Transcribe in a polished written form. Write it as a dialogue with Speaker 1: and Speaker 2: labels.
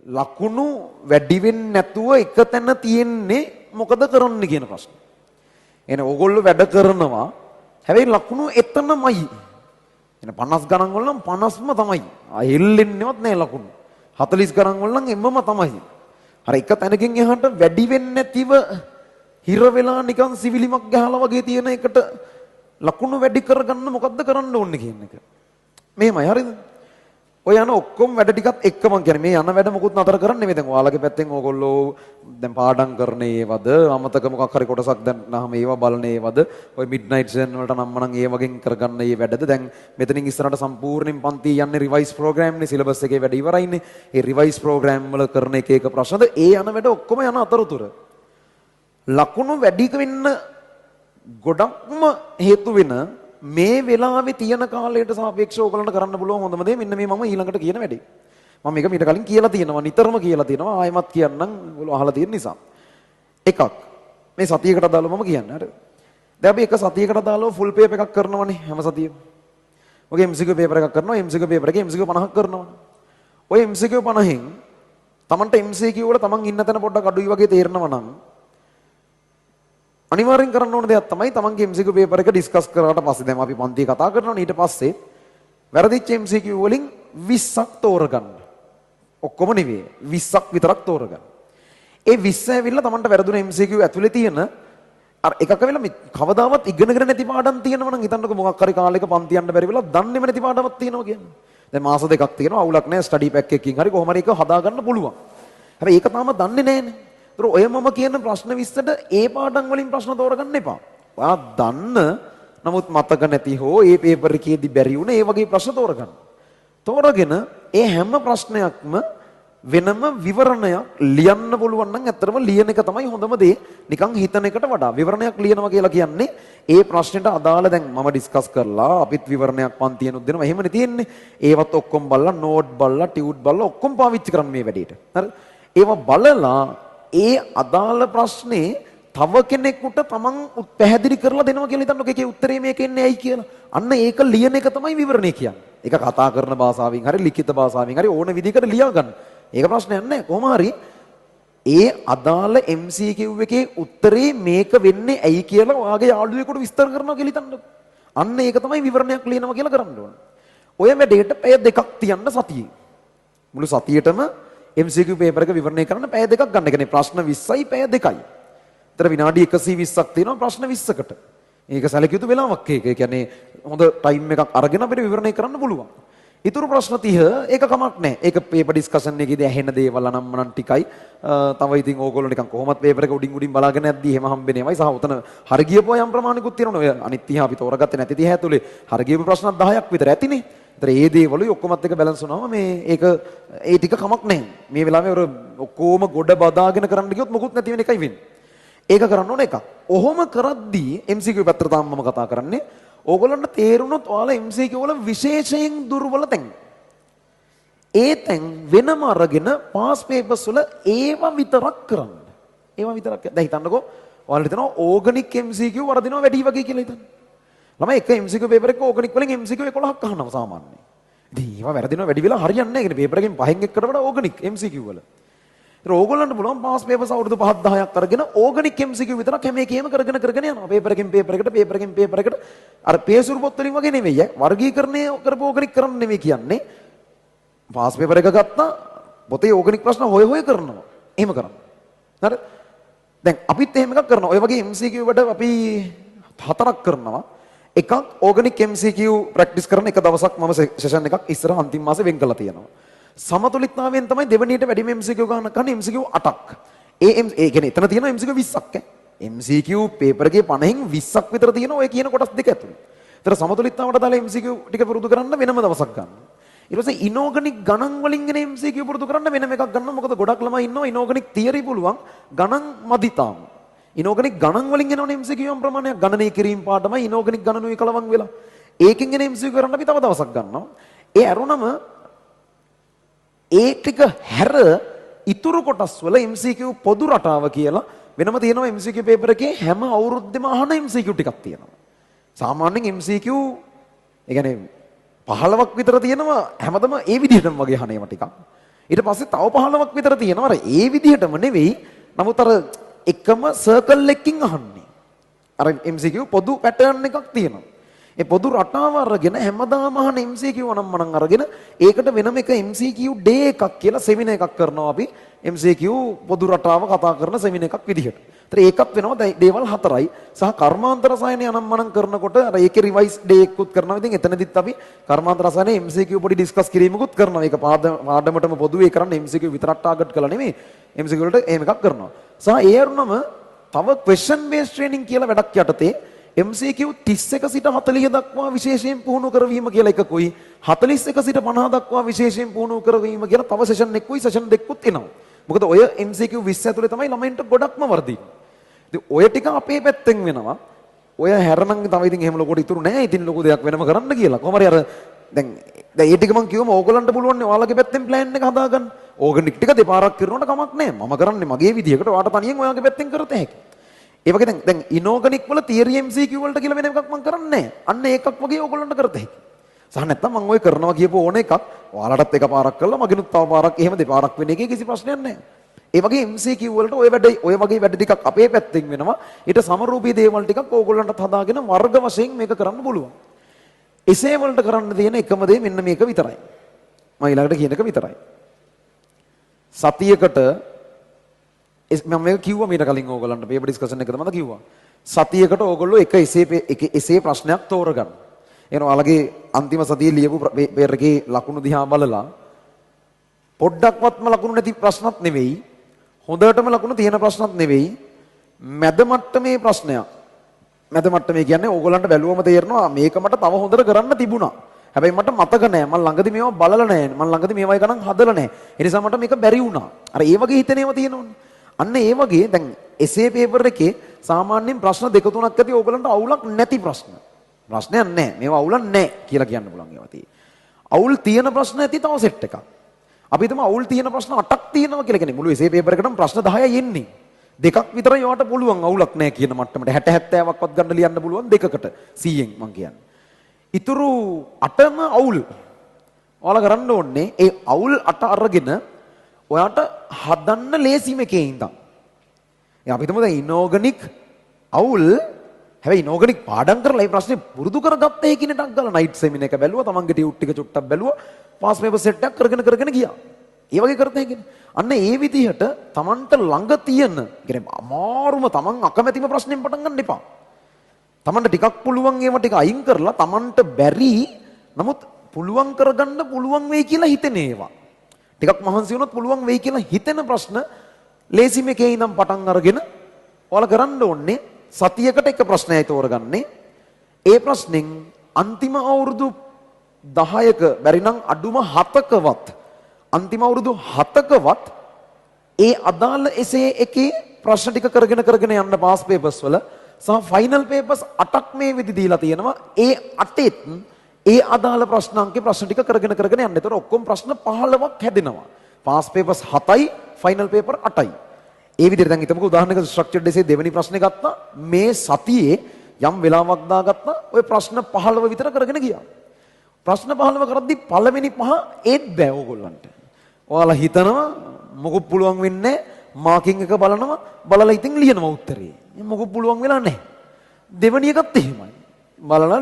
Speaker 1: ලකුණු වැඩි වෙන්නේ නැතුව එක තැන තියෙන්නේ මොකද කරන්න කියන ප්‍රශ්න. එනේ ඕගොල්ලෝ වැඩ කරනවා. හැබැයි ලකුණු එතනමයි. එනේ 50 ගණන් වල නම් 50ම තමයි. හෙල්ලෙන්නේවත් නැහැ ලකුණු. 40 ගණන් වල නම් එම්මම තමයි. අර එක තැනකින් එහාට වැඩි වෙන්නේ නැතිව හිර වෙලා නිකන් සිවිලිමක් ගහලා වගේ තියෙන එකට ලකුණු වැඩි කරගන්න මොකද්ද කරන්න ඕනේ කියන එක. මෙහෙමයි හරිද? ඔය යන ඔක්කොම වැඩ ටිකත් එක්ක මං කියන්නේ මේ යන වැඩ මොකුත් නතර කරන්නේ නෙමෙයි. දැන් ඔයාලගේ පැත්තෙන් ඕගොල්ලෝ දැන් පාඩම් කරන ඒවද අමතක මොකක් හරි කොටසක් දැන් නැහම ඒවා බලන ඒවද ඔය මිඩ්නයිට් සෙන් වලට නම් මනම් ඒ වගේ කරගන්න මේ වැඩද දැන් මෙතනින් ඉස්සරහට සම්පූර්ණයෙන් පන්ති යන්නේ රිවයිස් ප්‍රෝග්‍රෑම් නේ සිලබස් එකේ වැඩ ඉවරයිනේ. ඒ රිවයිස් ප්‍රෝග්‍රෑම් වල කරන එක ප්‍රශ්නද ඒ යන වැඩ ඔක්කොම යන අතරතුර ලකුණු වැඩි වෙන්න ගොඩක්ම හේතු වෙන මේ වෙලාවේ තියෙන කාලයට සාපේක්ෂව ඔයගලන්ට කරන්න පුළුවන් හොඳම දේ මෙන්න මේ මම ඊළඟට කියන වැඩේ. මම මේක මීට කලින් කියලා තියෙනවා නිතරම කියලා තියෙනවා ආයෙමත් කියන්නම් ඔයගොල්ලෝ අහලා තියෙන නිසා. එකක් මේ සතියකට අදාළව මම කියන්නේ හරිද? දැන් අපි එක සතියකට අදාළව ෆුල් පේපර් එකක් කරනවනේ හැම සතියෙම. ඔගේ MCQ පේපර් එකක් කරනවා MCQ පේපර් එකේ MCQ 50ක් කරනවනේ. ඔය MCQ 50න් Tamanට MCQ වල Taman ඉන්න තැන පොඩ්ඩක් අඩුයි වගේ තේරෙනවා නම් අනිවාර්යෙන් කරන්න ඕන දෙයක් තමයි තමන්ගේ MCQ පේපර් එක ඩිස්කස් කරාට පස්සේ දැන් අපි පන්තියේ කතා කරනවනේ ඊට පස්සේ වැරදිච්ච MCQ වලින් 20ක් තෝරගන්න. ඔක්කොම නෙවෙයි 20ක් විතරක් තෝරගන්න. ඒ 20 ඇවිල්ලා තමන්ට වැරදුන MCQ ඇතුලේ තියෙන අර එකක වෙලා මේ කවදාවත් ඉගෙනගෙන නැති පාඩම් තියෙනවා නම් හිතන්නකෝ මොකක් හරි කාලයක පන්ති යන්න බැරි වෙලා දන්නේම නැති පාඩමක් තියෙනවා කියන්නේ. දැන් මාස දෙකක් තියෙනවා අවුලක් නැහැ ස්ටඩි පැක් එකකින් හරි කොහොම හරි එක හදාගන්න පුළුවන්. හැබැයි ඒක තාම දන්නේ නැහැනේ. ඔය මම කියන ප්‍රශ්න 20ට ඒ පාඩම් වලින් ප්‍රශ්න තෝරගන්න එපා. ඔයා දන්න නමුත් මතක නැති හෝ ඒ පේපර් එකේදී බැරි වුණ ඒ වගේ ප්‍රශ්න තෝරගන්න. තෝරගෙන ඒ හැම ප්‍රශ්නයක්ම වෙනම විවරණයක් ලියන්න පුළුවන් නම් ඇත්තටම ලියන එක තමයි හොඳම දේ. නිකන් හිතන එකට වඩා විවරණයක් ලියනවා කියලා කියන්නේ ඒ ප්‍රශ්නෙට අදාළ දැන් මම ඩිස්කස් කරලා අපිත් විවරණයක් පන්තියනුත් දෙනවා. එහෙමනේ තියෙන්නේ. ඒවත් ඔක්කොම බලලා නෝට් බලලා ටියුට් බලලා ඔක්කොම පාවිච්චි කරන්න මේ වැඩේට. හරි? ඒව බලලා ඒ අදාළ ප්‍රශ්නේ තව කෙනෙකුට තමන් පැහැදිලි කරලා දෙනවා කියලා හිතන්නකො ඒකේ උත්තරේ මේක එන්නේ ඇයි කියලා. අන්න ඒක ලියන එක තමයි විවරණය කියන්නේ. ඒක කතා කරන භාෂාවෙන් හරි ලිඛිත භාෂාවෙන් හරි ඕන විදිහකට ලියා ගන්න. ඒක ප්‍රශ්නයක් නෑ. කොහොම හරි ඒ අදාළ MCQ එකේ උත්තරේ මේක වෙන්නේ ඇයි කියලා ඔයාගේ යාළුවෙකුට විස්තර කරනවා කියලා හිතන්නකො. අන්න ඒක තමයි විවරණයක් ලියනවා කියලා කරන්න ඕන. ඔය වැඩේට පැය දෙකක් තියන්න සතියේ. මුළු සතියේටම MCQ පේපර් එක විවරණය කරන්න පැය දෙකක් ගන්න. ඒ කියන්නේ ප්‍රශ්න 20යි පැය 2යි. ඒතර විනාඩි 120ක් තියෙනවා ප්‍රශ්න 20කට. මේක සැලකිය යුතු වෙලාවක් ඒක. ඒ කියන්නේ හොඳ ටයිම් එකක් අරගෙන අපිට විවරණය කරන්න පුළුවන්. ඊටු ප්‍රශ්න 30 ඒක කමක් නැහැ. ඒක පේපර් ඩිස්කෂන් එකේදී ඇහෙන දේවල් අනම්මනම් ටිකයි. තව ඉතින් ඕගොල්ලෝ නිකන් කොහොමත් පේපර් එක උඩින් බලාගෙන යද්දී එහෙම හම්බෙන්නේ ඒවයි. සහ උතන හරි ගියපුවා යම් ප්‍රමාණිකුත් තියෙනවනේ. ඔය අනිත් 30 අපි තෝරගත්තේ නැති 30 ඇතුලේ හරි ගියපු ප්‍රශ්නත් 10ක් විතර ඇතිනේ. ඒ දේවලුයි ඔක්කොමත් එක බැලන්ස් වුණාම මේ ඒක ඒ ටික කමක් නැහැ. මේ වෙලාවේ ඔර ඔක්කොම ගොඩ බදාගෙන කරන්න ගියොත් මොකුත් නැති වෙන එකයි වෙන්නේ. ඒක කරන්න ඕන එකක්. ඔහොම කරද්දී MCQ පැත්තට තාම මම කතා කරන්නේ. ඕගොල්ලන්ට තේරුණොත් ඔයාලා MCQ වල විශේෂයෙන් දුර්වල තැන්. ඒ තැන් වෙනම අරගෙන පාස් පේපර්ස් වල ඒවා විතරක් කරන්න. ඒවා විතරක්. දැන් හිතන්නකෝ ඔයාලට හිතනවා ඕගනික් MCQ වරදිනවා වැඩි වගේ කියලා හිතන්න. ළමයි එක MCQ පේපර් එක ඕගනික් වලින් MCQ 11ක් අහනවා සාමාන්‍යයෙන්. ඉතින් ඒවා වැරදිනවා වැඩි වෙලා හරියන්නේ නැහැ. ඒ කියන්නේ පේපර් එකෙන් පහෙන් එකකට වඩා ඕගනික් MCQ වල. ඒතර ඕගොල්ලන්ට පුළුවන් පාස් පේපර්ස් අවුරුදු 5ක් 10ක් අරගෙන ඕගනික් MCQ විතරක් හැම එකේම කරගෙන යනවා. පේපර් එකෙන් පේපර් එකට අර පේසුරු පොත් වලින් වගේ නෙවෙයි. වර්ගීකරණය කරපු ඕගනික් කරන්න නෙවෙයි කියන්නේ. පාස් පේපර් එක ගත්තා පොතේ ඕගනික් ප්‍රශ්න හොය කරනවා. එහෙම කරන්න. හරි? දැන් අපිත් එහෙම එකක් කරනවා. ඔය වගේ MCQ වලට අපි 4ක් කරනවා. එකක් ඕගනික් MCQ ප්‍රැක්ටිස් කරන එක දවසක් මම සෙෂන් එකක් ඉස්සර අන්තිම මාසේ වෙන් කරලා තියෙනවා. සමතුලිතතාවයෙන් තමයි දෙවෙනියට වැඩිම MCQ ගන්න කන්නේ MCQ 8ක්. ඒ කියන්නේ එතන තියෙනවා MCQ 20ක් ඈ. MCQ පේපර් එකේ 50න් 20ක් විතර තියෙනවා ඔය කියන කොටස් දෙක ඇතුළේ. ඒතර සමතුලිතතාවට දාලා MCQ ටික පුරුදු කරන්න වෙනම දවසක් ගන්න. ඊට පස්සේ ඉනෝගනික් ගණන් වලින් එන MCQ පුරුදු කරන්න වෙනම එකක් ගන්න. මොකද ගොඩක් ළමයි ඉන්නවා ඉනෝගනික් තියරි පුළුවන් ගණන් මදි තාම. ඉනෝගනික් ගණන් වලින් එනවනේ MCQ යම් ප්‍රමාණයක් ගණනය කිරීම පාඩමයි ඉනෝගනික් ගණනුයි කලවම් වෙලා. ඒකෙන් එන MCQ කරන්න අපි තව දවසක් ගන්නවා. ඒ අරුණම ඒ ටික හැර ඉතුරු කොටස් වල MCQ පොදු රටාව කියලා වෙනම තියෙනවා. MCQ පේපර් එකේ හැම අවුරුද්දෙම අහන MCQ ටිකක් තියෙනවා. සාමාන්‍යයෙන් MCQ ඒ කියන්නේ 15ක් විතර තියෙනවා හැමදම ඒ විදිහටම වගේ අහන ඒවා ටිකක්. ඊට පස්සේ තව 15ක් විතර තියෙනවා. අර ඒ විදිහටම නෙවෙයි. නමුත් අර එකම සර්කල් එකකින් අහන්නේ. අර MCQ පොදු පැටර්න් එකක් තියෙනවා. ඒ පොදු රටාව අරගෙන හැමදාම අහන MCQ නම් මනම් අරගෙන ඒකට වෙනම එක MCQ ඩේ එකක් කියලා සෙමින එකක් කරනවා අපි MCQ පොදු රටාව කතා කරන සෙමින එකක් විදිහට. ඒතර ඒකත් වෙනවා දේවල් 4යි සහ කර්මාන්ත රසායනය නම් මනම් කරනකොට අර ඒකේ රිවයිස් ඩේ එකකුත් කරනවා. ඉතින් එතනදිත් අපි කර්මාන්ත රසායනයේ MCQ පොඩි ඩිස්කස් කිරීමකුත් කරනවා. ඒක පාඩමටම පොදුවේ කරන්නේ MCQ විතරක් ටාගට් කරලා නෙමෙයි. MCQ වලට එහෙම එකක් කරනවා. සහ ඒ අරුණම තව question based training කියලා වැඩක් යටතේ MCQ 31 සිට 40 දක්වා විශේෂයෙන් පුහුණු කරවීම කියලා එකකුයි 41 සිට 50 දක්වා විශේෂයෙන් පුහුණු කරවීම කියලා තව සෙෂන් එකකුයි සෙෂන් දෙකකුත් එනවා. මොකද ඔය MCQ 20 ඇතුලේ තමයි ළමයින්ට ගොඩක්ම වර්ධින්නේ. ඉතින් ඔය ටික අපේ පැත්තෙන් වෙනවා. ඔය හැරනම් තව ඉතින් එහෙම ලොකුට ඉතුරු නැහැ. ඉතින් ලොකු දෙයක් වෙනම කරන්න කියලා. කොහොම හරි අර දැන් ඒ ටික මම කිව්වම ඕගොල්ලන්ට පුළුවන් නේ ඔයාලගේ පැත්තෙන් ප්ලෑන් එක හදාගන්න. ඕගනික් ටික දෙපාරක් කරනකොට කමක් නැහැ. මම කරන්නේ මගේ විදියකට ඔයාලට තනියෙන් ඔයාගේ පැත්තෙන් කරත හැකියි. ඒ වගේ දැන් ඉනෝගනික් වල තියරි MCQ වලට කියලා වෙන එකක් මම කරන්නේ නැහැ. අන්න ඒකක් වගේ ඕගොල්ලන්ට කරත හැකියි. සහ නැත්තම් මම ඔය කරනවා කියපු ඕන එකක් ඔයාලටත් එකපාරක් කරලා මගෙනුත් තව පාරක් එහෙම දෙපාරක් වෙන එකේ කිසි ප්‍රශ්නයක් නැහැ. ඒ වගේ MCQ වලට ඔය වගේ වැඩ ටිකක් අපේ පැත්තෙන් වෙනවා. ඊට සමරූපී දේවල් ටිකක් ඕගොල්ලන්ටත් හදාගෙන වර්ග වශයෙන් මේක කරන්න පුළුවන්. එසේ වලට කරන්න තියෙන එකම දේ මෙන්න මේක විතරයි. මම ඊළඟට කියන එක විතරයි. සතියකට මම මේක කිව්වා මීට කලින් ඕගොල්ලන්ට පේපර් ඩිස්කෂන් එකද මම කිව්වා. සතියකට ඕගොල්ලෝ එසේ ප්‍රශ්නයක් තෝරගන්න. එනවා ඔයාලගේ අන්තිම සතියේ ලියපු පේපර් එකේ ලකුණු දිහා බලලා පොඩ්ඩක්වත්ම ලකුණු නැති ප්‍රශ්නත් නෙවෙයි. හොඳටම ලකුණු තියෙන ප්‍රශ්නත් නෙවෙයි. මැද මට්ටමේ ප්‍රශ්නයක්. මැද මට්ටමේ කියන්නේ ඕගොල්ලන්ට බැලුවම තේරෙනවා මේක මට තව හොඳට කරන්න තිබුණා. හැබැයි මට මතක නෑ. මම ළඟදී මේවා බලලා නෑ. මම ළඟදී මේවා ගණන් හදලා නෑ. ඒ නිසා මට මේක බැරි වුණා. අර ඒ වගේ හිතන ඒවා තියෙනවනේ. අන්න ඒ වගේ දැන් එසේ පේපර් එකේ සාමාන්‍යයෙන් ප්‍රශ්න දෙක තුනක් ඇති ඕගලන්ට අවුලක් නැති ප්‍රශ්න. ප්‍රශ්නයක් නැහැ. මේවා අවුලක් නැහැ කියලා කියන්න පුළුවන් ඒවා තියෙන්නේ. අවුල් තියෙන ප්‍රශ්න ඇති තව සෙට් එකක්. අපි හිතමු අවුල් තියෙන ප්‍රශ්න 8ක් තියෙනවා කියලා කියන්නේ. මුළු එසේ පේපර් එකටම ප්‍රශ්න 10යි එන්නේ. දෙකක් විතරයි ඒවට පුළුවන් අවුලක් නැහැ කියන මට්ටමට 60 70ක්වත් ගන්න ලියන්න පුළුවන් දෙකකට 100න් මං කියන්නේ. ඊතුරු 8ම අවුල්. ඔයාලා කරන්න ඕනේ ඒ අවුල් 8 අරගෙන ඔයාට හදන්න ලේසිම එකේ ඉඳන්. අපි හිතමු දැන් ඉනෝගනික් අවුල් හැබැයි ඉනෝගනික් පාඩම් කරලා මේ ප්‍රශ්නේ පුරුදු කරගත්තා කියන එකක් ගාලා නයිට් සෙමින එක බැලුවා තමන්ගේ ටියුට් ටික චුට්ටක් බැලුවා පාස් පේපර් සෙට් එකක් කරගෙන ගියා. ඒ වගේ කරත හැකිනේ. අන්න ඒ විදිහට තමන්ට ළඟ තියෙන කියන්නේ අමාරුම තමන් අකමැතිම ප්‍රශ්නෙන් පටන් ගන්න එපා. තමන්ට ටිකක් පුළුවන් ඒවා ටික අයින් කරලා තමන්ට බැරි නමුත් පුළුවන් කරගන්න පුළුවන් වෙයි කියලා හිතෙන ඒවා. ටිකක් මහන්සි වුණොත් පුළුවන් වෙයි කියලා හිතෙන ප්‍රශ්න ලේසිම එකේ ඉඳන් පටන් අරගෙන ඔයාලා කරන්න ඕනේ සතියකට එක ප්‍රශ්නයයි තෝරගන්නේ. ඒ ප්‍රශ්نين අන්තිම අවුරුදු 10ක බැරි නම් අඩුම 7කවත් අන්තිම අවුරුදු 7කවත් ඒ අදාළ එසේ එකේ ප්‍රශ්න ටික කරගෙන යන්න පාස් පේපර්ස් වල සහ ෆයිනල් පේපර්ස් 8ක් මේ විදි දීලා තියෙනවා. ඒ 8ෙත් ඒ අදාළ ප්‍රශ්න අංකේ ප්‍රශ්න ටික කරගෙන යන්න. ඒතර ඔක්කොම ප්‍රශ්න 15ක් හැදෙනවා. පාස් පේපර්ස් 7යි ෆයිනල් පේපර් 8යි. ඒ විදිහට දැන් හිතමුකෝ උදාහරණයක ස්ට්‍රක්චර්ඩ් එසේ දෙවෙනි ප්‍රශ්නේ ගත්තා. මේ සතියේ යම් වෙලාවක් දාගත්තා. ওই ප්‍රශ්න 15 විතර කරගෙන ගියා. ප්‍රශ්න 15 කරද්දි පළවෙනි 5 ඒත් බෑ ඕගොල්ලන්ට. ඔයාලා හිතනවා මොකක් පුළුවන් වෙන්නේ මාකින් එක බලලා ඉතින් ලියනවා උත්තරේ. මොකක් පුළුවන් වෙලා නැහැ. දෙවෙනි එකත් එහෙමයි. බලලා